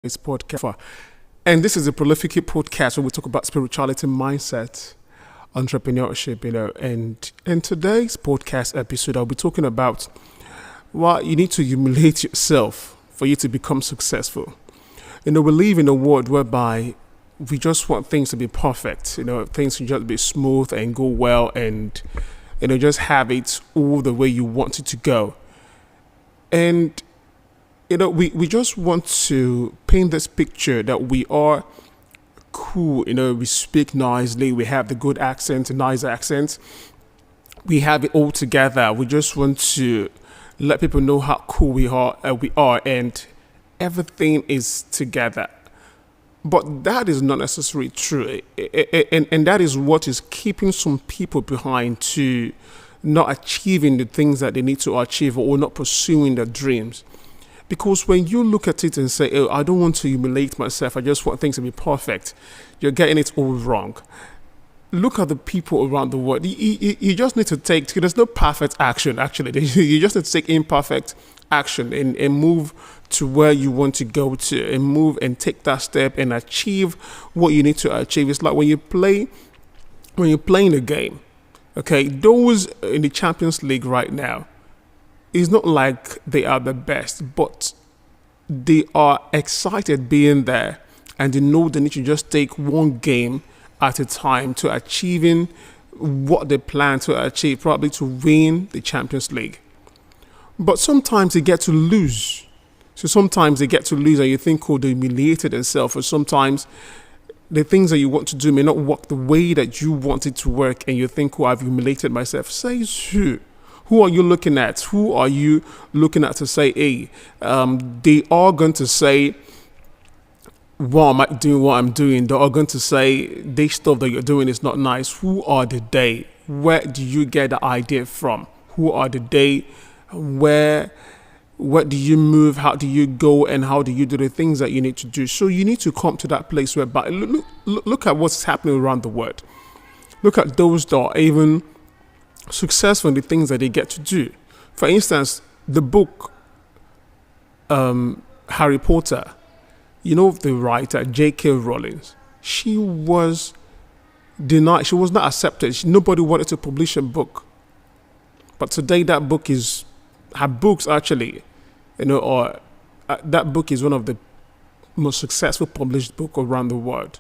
It's podcast, and this is a prolific podcast where we talk about spirituality, mindset, entrepreneurship. And in today's podcast episode, I'll be talking about why you need to humiliate yourself for you to become successful. We live in a world whereby we just want things to be perfect. Things to just be smooth and go well, and just have it all the way you want it to go. And we just want to paint this picture that we are cool. We speak nicely, we have the good accent, nice accent, we have it all together. We just want to let people know how cool we are, and everything is together. But that is not necessarily true, and that is what is keeping some people behind to not achieving the things that they need to achieve, or not pursuing their dreams. Because when you look at it and say, I don't want to humiliate myself, I just want things to be perfect, you're getting it all wrong. Look at the people around the world. You just need to there's no perfect action, actually. You just need to take imperfect action and move to where you want to go to, and move and take that step and achieve what you need to achieve. It's like when you're playing the game, okay, those in the Champions League right now, it's not like they are the best, but they are excited being there, and they know they need to just take one game at a time to achieving what they plan to achieve, probably to win the Champions League. But sometimes they get to lose. And you think, they humiliated themselves, or sometimes the things that you want to do may not work the way that you want it to work, and you think, I've humiliated myself. Says who? Who are you looking at? Who are you looking at to say, they are going to say, why am I doing what I'm doing? They are going to say, this stuff that you're doing is not nice. Who are the they? Where do you get the idea from? Who are the they? Where do you move? How do you go? And how do you do the things that you need to do? So you need to come to that place where, look at what's happening around the world. Look at those that are even successful in the things that they get to do. For instance, the book Harry Potter, the writer J.K. Rowling, she was denied, she was not accepted. Nobody wanted to publish a book. But today that book is, her books actually, that book is one of the most successful published book around the world.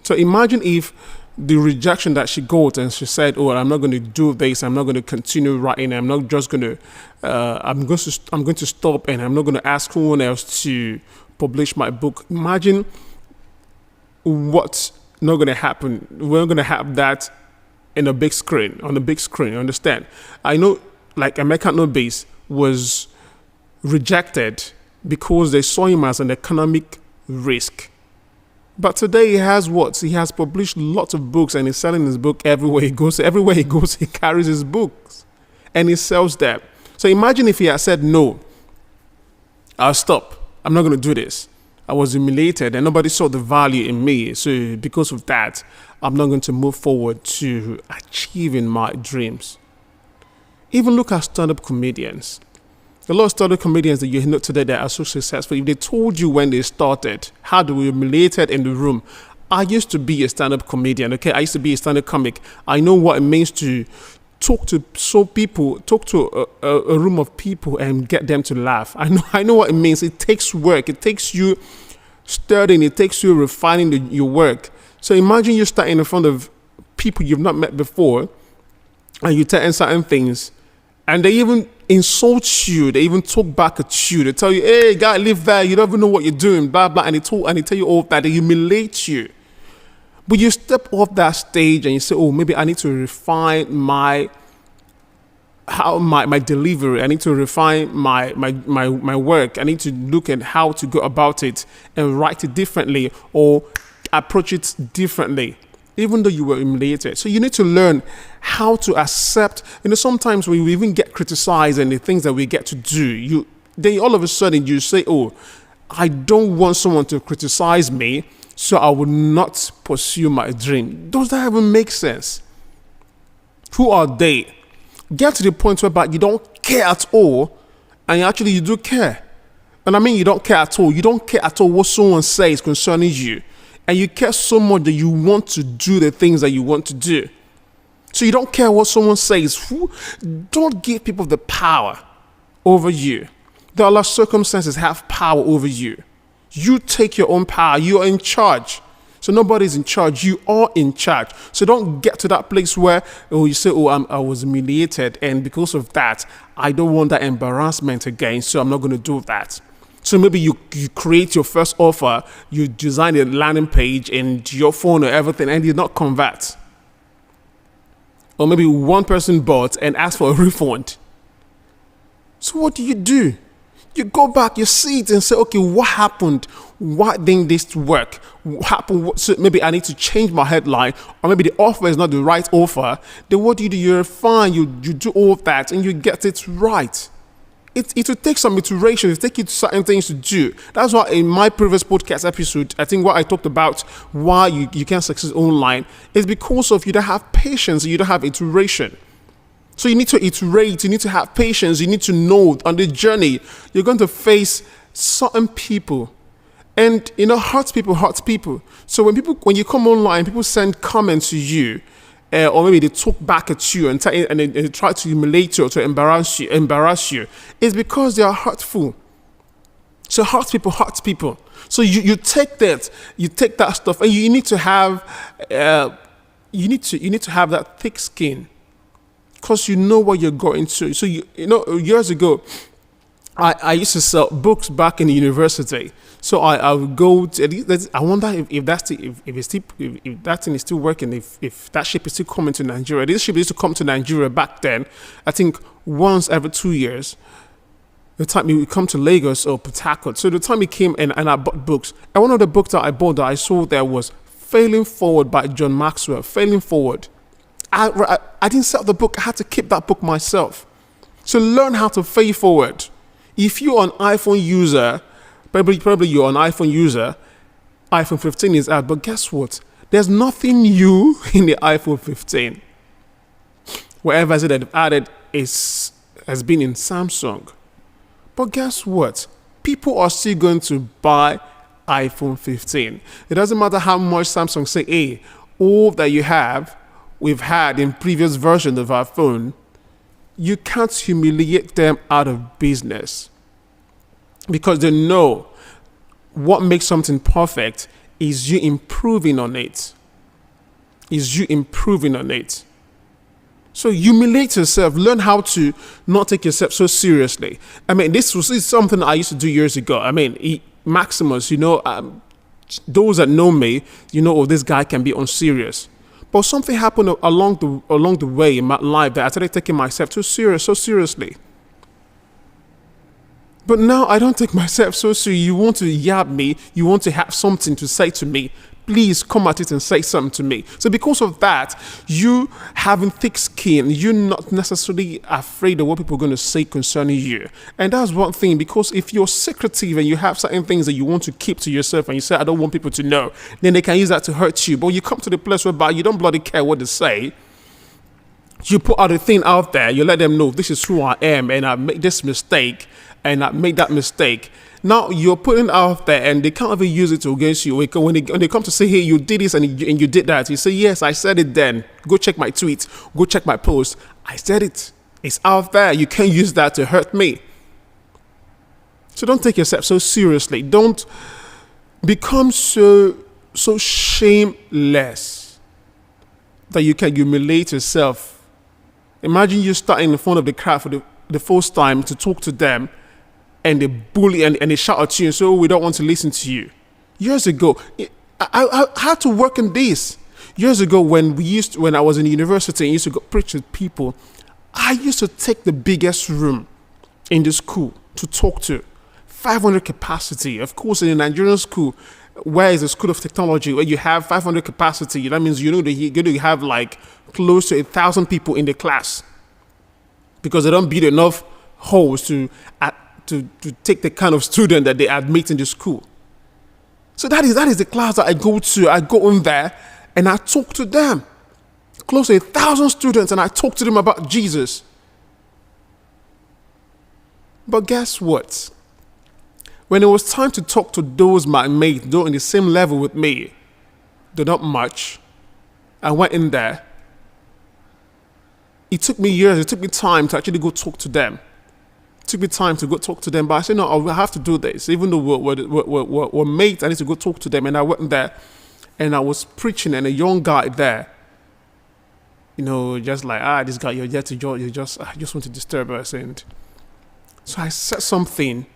So imagine if the rejection that she got, and she said, I'm not going to do this, I'm not going to continue writing, I'm not just going to, I'm going to stop, and I'm not going to ask anyone else to publish my book. Imagine what's not going to happen. We're going to have that on the big screen, understand? I know, like American No Base was rejected because they saw him as an economic risk. But today he has what? He has published lots of books, and he's selling his book everywhere he goes. Everywhere he goes, he carries his books and he sells them. So imagine if he had said, no, I'll stop. I'm not going to do this. I was humiliated and nobody saw the value in me. So because of that, I'm not going to move forward to achieving my dreams. Even look at stand-up comedians. A lot of stand-up comedians that you know today that are so successful, if they told you when they started how they were humiliated in the room. I used to be a stand-up comedian, okay? I used to be a stand-up comic. I know what it means to talk to a room of people and get them to laugh. I know what it means. It takes work. It takes you studying. It takes you refining your work. So imagine you starting in front of people you've not met before, and you tell certain things, and they even insult you. They even talk back at you. They tell you, hey, guy, live there. You don't even know what you're doing, blah, blah. And they tell you all that. They humiliate you. But you step off that stage and you say, maybe I need to refine my delivery. I need to refine my work. I need to look at how to go about it and write it differently or approach it differently, even though you were humiliated. So you need to learn how to accept, sometimes we even get criticized and the things that we get to do, then all of a sudden you say, I don't want someone to criticize me, so I will not pursue my dream. Does that even make sense? Who are they? Get to the point whereby you don't care at all, and actually you do care. And I mean, you don't care at all. You don't care at all what someone says concerning you. And you care so much that you want to do the things that you want to do. So you don't care what someone says. Don't give people the power over you. There are a lot of circumstances have power over you. You take your own power. You are in charge. So nobody's in charge. You are in charge. So don't get to that place where you say, I was humiliated. And because of that, I don't want that embarrassment again. So I'm not going to do that. So maybe you create your first offer, you design a landing page and your phone or everything, and you not convert. Or maybe one person bought and asked for a refund. So what do? You go back, you see it and say, okay, what happened? Why didn't this work? What happened? So maybe I need to change my headline, or maybe the offer is not the right offer. Then what do? You refine, you do all of that and you get it right. It will take some iteration. It will take you to certain things to do. That's why in my previous podcast episode, I think what I talked about why you can't succeed online is because of you don't have patience, you don't have iteration. So you need to iterate, you need to have patience, you need to know on the journey, you're going to face certain people. And hurt people. So when you come online, people send comments to you, or maybe they talk back at you and they try to humiliate you or to embarrass you, it's because they are hurtful. So hurt people. So you take that stuff, and you need to have that thick skin, because you know what you're going to. So years ago, I used to sell books back in the university. So I would go to, I wonder if that thing is still working, if that ship is still coming to Nigeria. This ship used to come to Nigeria back then, I think once every 2 years. The time it would come to Lagos or Port Harcourt. So the time it came and I bought books. And one of the books that I bought that I saw there was Failing Forward by John Maxwell. Failing Forward. I didn't sell the book. I had to keep that book myself. So learn how to fail forward. If you're an iPhone user, probably you're an iPhone user, iPhone 15 is out. But guess what? There's nothing new in the iPhone 15. Whatever it they've added has been in Samsung. But guess what? People are still going to buy iPhone 15. It doesn't matter how much Samsung say, hey, all that you have, we've had in previous versions of our phone. You can't humiliate them out of business, because they know what makes something perfect is you improving on it. So humiliate yourself. Learn how to not take yourself so seriously. I mean, this is something I used to do years ago. I mean, Maximus, those that know me, this guy can be unserious. But something happened along the way in my life that I started taking myself so seriously. But now I don't take myself so seriously. You want to yab me, you want to have something to say to me, please come at it and say something to me. So because of that, you having thick skin, you're not necessarily afraid of what people are going to say concerning you. And that's one thing, because if you're secretive and you have certain things that you want to keep to yourself and you say, I don't want people to know, then they can use that to hurt you. But you come to the place whereby you don't bloody care what they say. You put out a thing out there, you let them know this is who I am and I made this mistake and I made that mistake. Now you're putting out there and they can't even use it against you. When they come to say, hey, you did this and you did that, you say, yes, I said it then. Go check my tweet. Go check my post. I said it. It's out there. You can't use that to hurt me. So don't take yourself so seriously. Don't become so shameless that you can humiliate yourself. Imagine you starting in front of the crowd for the first time to talk to them, and they bully and they shout at you and say, oh, we don't want to listen to you. Years ago, I had to work in this. Years ago, when I was in university and used to go preach to people, I used to take the biggest room in the school to talk to. 500 capacity. Of course, in a Nigerian school, where is a school of technology, where you have 500 capacity, that means you're going to have like close to 1,000 people in the class, because they don't build enough halls to take the kind of student that they admit in the school. So that is the class that I go to. I go in there and I talk to them. Close to 1,000 students, and I talk to them about Jesus. But guess what? When it was time to talk to those my mates, though in the same level with me, though not much, I went in there. It took me years, it took me time to actually go talk to them. It took me time to go talk to them, but I said, no, I have to do this. Even though we're mates, I need to go talk to them. And I went there and I was preaching, and a young guy there, just like, this guy, you're there to join, I just want to disturb us. And so I said something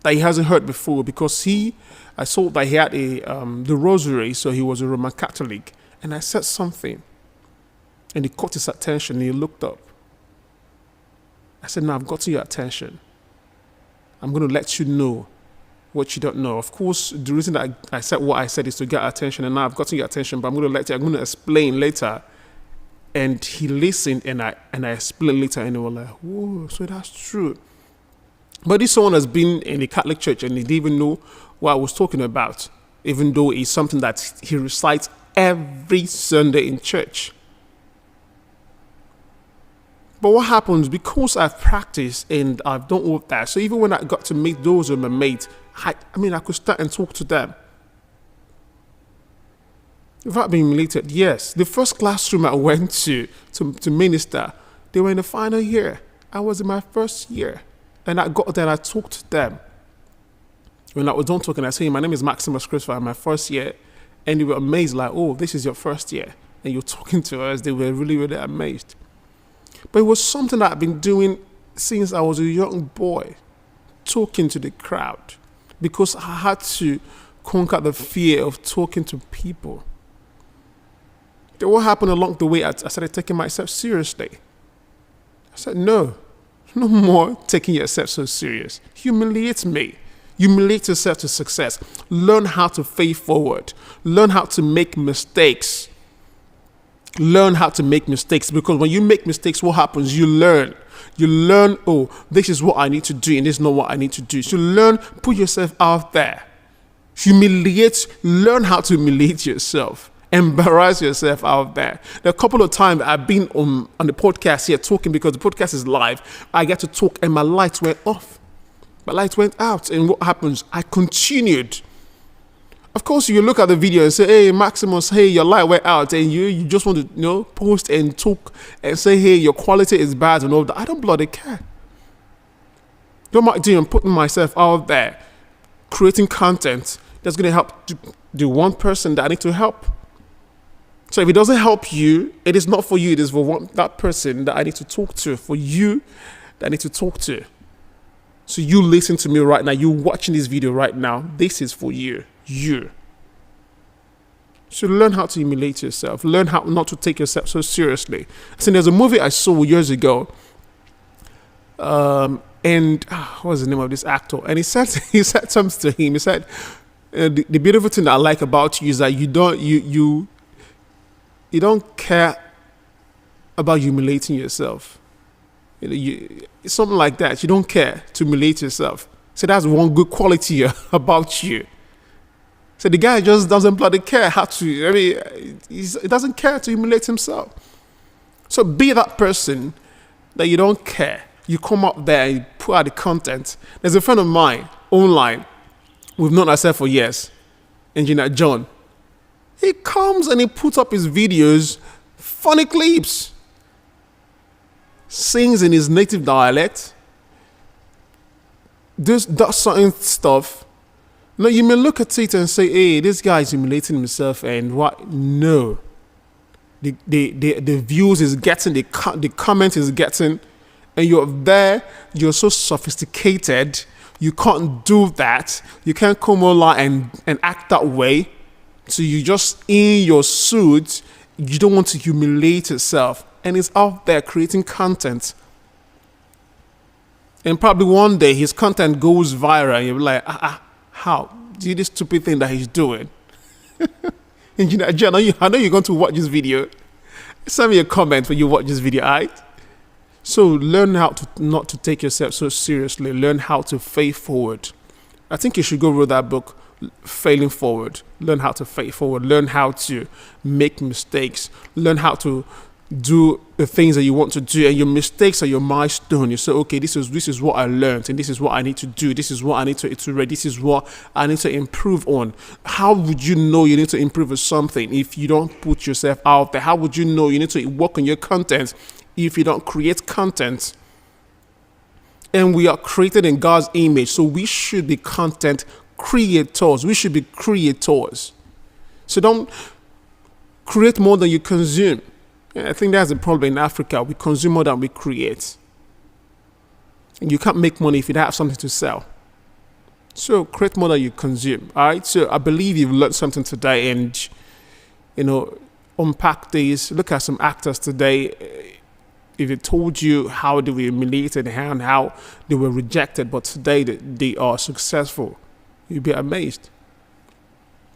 that he hasn't heard before, because I saw that he had the rosary, so he was a Roman Catholic. And I said something, and he caught his attention, and he looked up. I said, no, I've gotten your attention. I'm going to let you know what you don't know. Of course, the reason that I said what I said is to get attention, and now I've gotten your attention, but I'm going to explain later. And he listened, and I explained later, and they were like, whoa, so that's true. But this someone has been in the Catholic Church, and he didn't even know what I was talking about, even though it's something that he recites every Sunday in church. But what happens, because I've practiced and I've done all that, so even when I got to meet those of my mates, I could start and talk to them. Without being humiliated, yes. The first classroom I went to minister, they were in the final year. I was in my first year. And I got there and I talked to them. When I was done talking, I said, my name is Maximus Christopher, my first year. And they were amazed, like, oh, this is your first year. And you're talking to us. They were really, really amazed. But it was something that I've been doing since I was a young boy, talking to the crowd, because I had to conquer the fear of talking to people. Then what happened along the way, I started taking myself seriously. I said, no more taking yourself so serious. Humiliate me. Humiliate yourself to success. Learn how to fail forward. Learn how to make mistakes. Learn how to make mistakes, because when you make mistakes, what happens? You learn. You learn, oh, this is what I need to do, and this is not what I need to do. So learn, put yourself out there. Humiliate, learn how to humiliate yourself. Embarrass yourself out there. There are a couple of times I've been on the podcast here talking, because the podcast is live. I get to talk and my lights went off. My lights went out, and what happens? I continued. Of course, you look at the video and say, hey, Maximus, hey, your light went out, and you just want to, post and talk and say, hey, your quality is bad and all that. I don't bloody care. What am I doing? I'm putting myself out there, creating content that's going to help the one person that I need to help. So if it doesn't help you, it is not for you. It is for that person that I need to talk to, for you that I need to talk to. So you listen to me right now. You watching this video right now. This is for you. You. So learn how to humiliate yourself. Learn how not to take yourself so seriously. So there's a movie I saw years ago. And what was the name of this actor? And he said something to him. He said, the beautiful thing that I like about you is that you don't care about humiliating yourself. Something like that. You don't care to humiliate yourself. So that's one good quality about you. So the guy just doesn't bloody care how to, he doesn't care to humiliate himself. So be that person that you don't care. You come up there and you put out the content. There's a friend of mine online. We've known ourselves for years. Engineer John. He comes and he puts up his videos, funny clips. Sings in his native dialect. Does certain stuff. Now you may look at it and say, hey, this guy is humiliating himself, and what? No. The views is getting, the comment is getting, and you're there, you're so sophisticated, you can't do that. You can't come online and act that way. So you just in your suit, you don't want to humiliate yourself. And it's out there creating content. And probably one day his content goes viral and you're like, how? See this stupid thing that he's doing? And I know you're going to watch this video. Send me a comment when you watch this video, alright? So learn how to not to take yourself so seriously. Learn how to fail forward. I think you should go read that book, Failing Forward. Learn how to fail forward. Learn how to make mistakes. Learn how to do the things that you want to do, and your mistakes are your milestone. You say, okay, this is what I learned, and this is what I need to do, this is what I need to iterate, this is what I need to improve on. How would you know you need to improve on something if you don't put yourself out there? How would you know you need to work on your content if you don't create content? And we are created in God's image, so we should be content creators. We should be creators. So don't create more than you consume. I think that's the problem in Africa. We consume more than we create. And you can't make money if you don't have something to sell. So create more than you consume. All right. So I believe you've learned something today, and unpack these. Look at some actors today. If they told you how they were humiliated and how they were rejected, but today they are successful, you'd be amazed.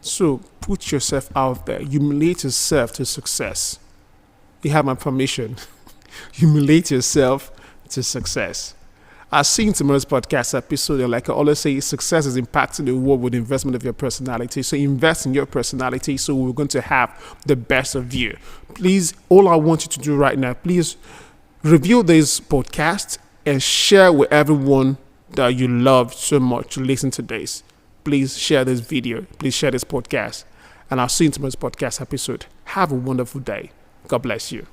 So put yourself out there. Humiliate yourself to success. You have my permission. Humiliate yourself to success. I'll see you in tomorrow's podcast episode. And like I always say, success is impacting the world with investment of your personality. So invest in your personality, so we're going to have the best of you. Please, all I want you to do right now, please review this podcast and share with everyone that you love so much to listen to this. Please share this video. Please share this podcast. And I'll see you in tomorrow's podcast episode. Have a wonderful day. God bless you.